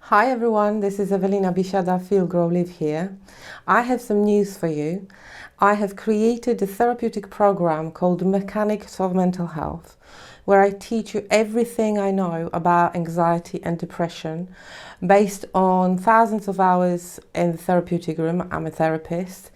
Hi everyone, this is Evelina Bishada, Feel, Grow, Live here. I have some news for you. I have created a therapeutic program called Mechanics of Mental Health, where I teach you everything I know about anxiety and depression based on thousands of hours in the therapeutic room. I'm a therapist,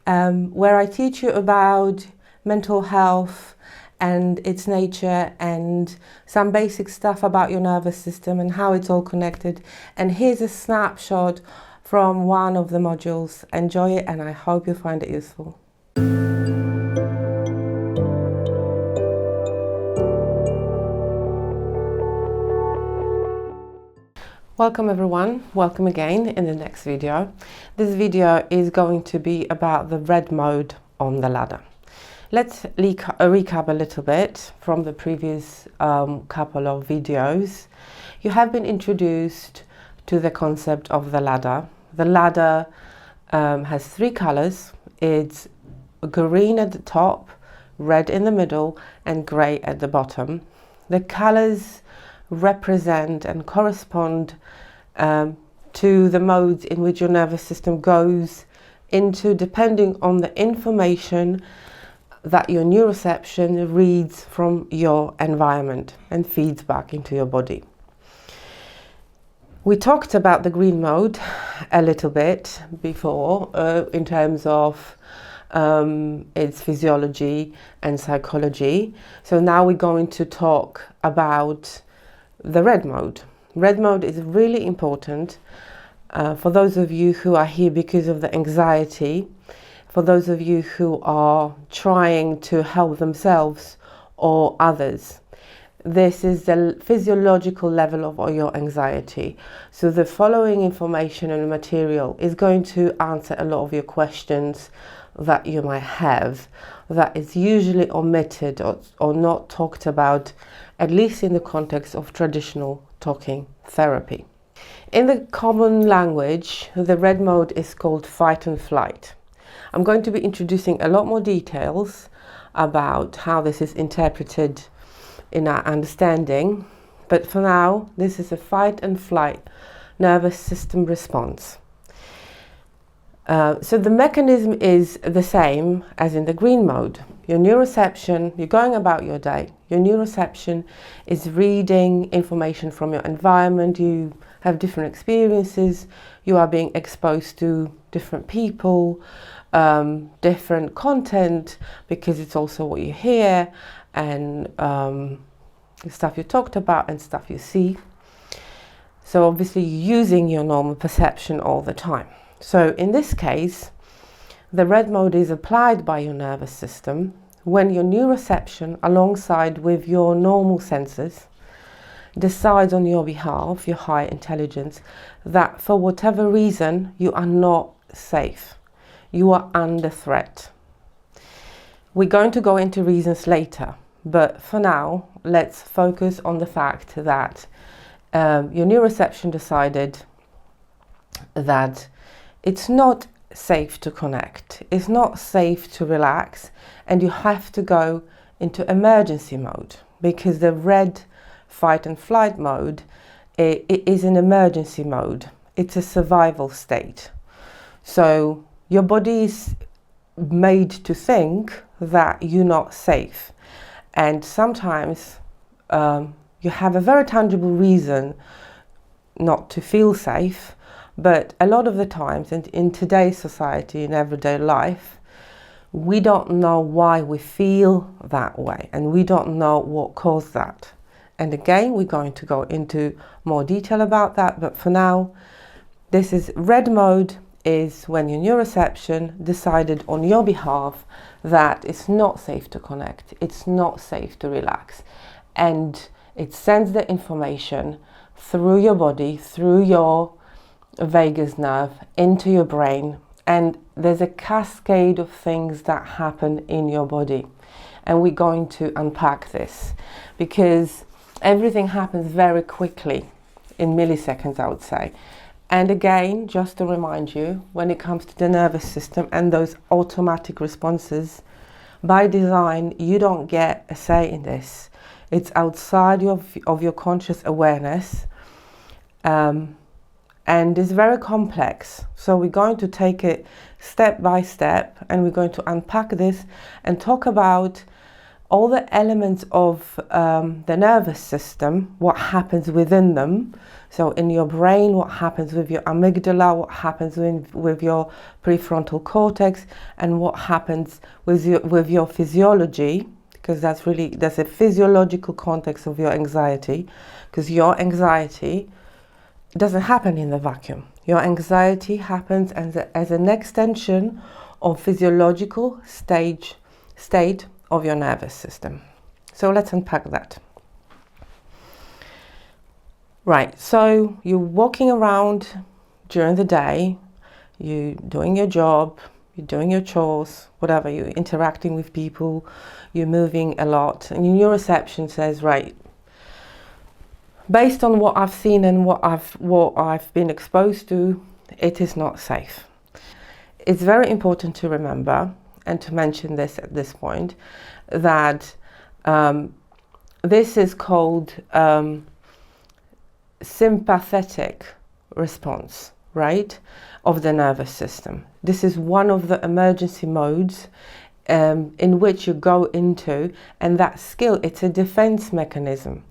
where I teach you about mental health and its nature and some basic stuff about your nervous system and how it's all connected. And here's a snapshot from one of the modules. Enjoy it, and I hope you find it useful. Welcome everyone, welcome again in the next video. This video is going to be about the red mode on the ladder. Let's recap a little bit from the previous couple of videos. You have been introduced to the concept of the ladder. The ladder has three colors. It's green at the top, red in the middle, and grey at the bottom. The colors represent and correspond to the modes in which your nervous system goes into, depending on the information that your neuroception reads from your environment and feeds back into your body. We talked about the green mode a little bit before in terms of its physiology and psychology. So now we're going to talk about the red mode. Red mode is really important for those of you who are here because of the anxiety, for those of you who are trying to help themselves or others. This is the physiological level of your anxiety. So the following information and material is going to answer a lot of your questions that you might have that is usually omitted or not talked about, at least in the context of traditional talking therapy. In the common language, the red mode is called fight and flight. I'm going to be introducing a lot more details about how this is interpreted in our understanding, but for now, this is a fight and flight nervous system response. So the mechanism is the same as in the green mode. Your neuroception, you're going about your day, your neuroception is reading information from your environment. You have different experiences, you are being exposed to different people, different content, because it's also what you hear and stuff you talked about and stuff you see. So obviously you're using your normal perception all the time. So in this case, the red mode is applied by your nervous system when your neuroception, alongside with your normal senses, decides on your behalf, your high intelligence, that for whatever reason you are not safe. You are under threat. We're going to go into reasons later, but for now, let's focus on the fact that your neuroception decided that it's not safe to connect, it's not safe to relax, and you have to go into emergency mode, because the red fight and flight mode it is an emergency mode. It's a survival state. So your body is made to think that you're not safe. And sometimes you have a very tangible reason not to feel safe, but a lot of the times in today's society, in everyday life, we don't know why we feel that way, and we don't know what caused that. And again, we're going to go into more detail about that, but for now, this is red mode is when your neuroception decided on your behalf that it's not safe to connect, it's not safe to relax, and it sends the information through your body, through your vagus nerve into your brain, and there's a cascade of things that happen in your body, and we're going to unpack this because everything happens very quickly, in milliseconds I would say. And again, just to remind you, when it comes to the nervous system and those automatic responses, by design, you don't get a say in this. It's outside of your conscious awareness. and it's very complex. So we're going to take it step by step, and we're going to unpack this and talk about all the elements of the nervous system, what happens within them. So in your brain, what happens with your amygdala, what happens with your prefrontal cortex, and what happens with your physiology, because there's a physiological context of your anxiety, because your anxiety doesn't happen in the vacuum. Your anxiety happens as an extension of physiological state of your nervous system. So let's unpack that. Right, so you're walking around during the day, you're doing your job, you're doing your chores, whatever, you're interacting with people, you're moving a lot, and your neuroception says, right, based on what I've seen and what I've been exposed to, it is not safe. It's very important to remember and to mention this at this point, that this is called sympathetic response, right, of the nervous system. This is one of the emergency modes in which you go into, and that skill, it's a defense mechanism.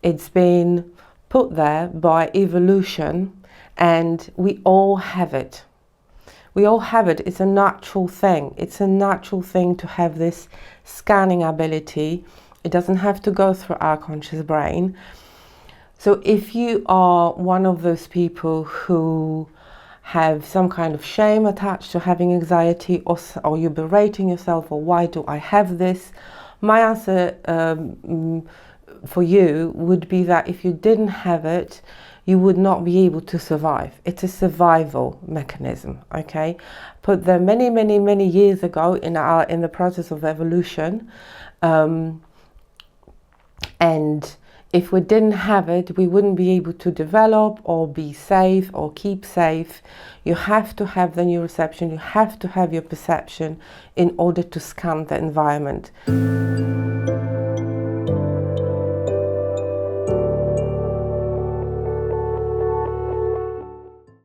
It's been put there by evolution, and we all have it. We all have it. It's a natural thing. It's a natural thing to have this scanning ability. It doesn't have to go through our conscious brain. So if you are one of those people who have some kind of shame attached to having anxiety, or you're berating yourself, or why do I have this? My answer for you would be that if you didn't have it, you would not be able to survive. It's a survival mechanism, okay? Put there many years ago in the process of evolution, and if we didn't have it, we wouldn't be able to develop or be safe or keep safe. You have to have the neuroception, you have to have your perception in order to scan the environment.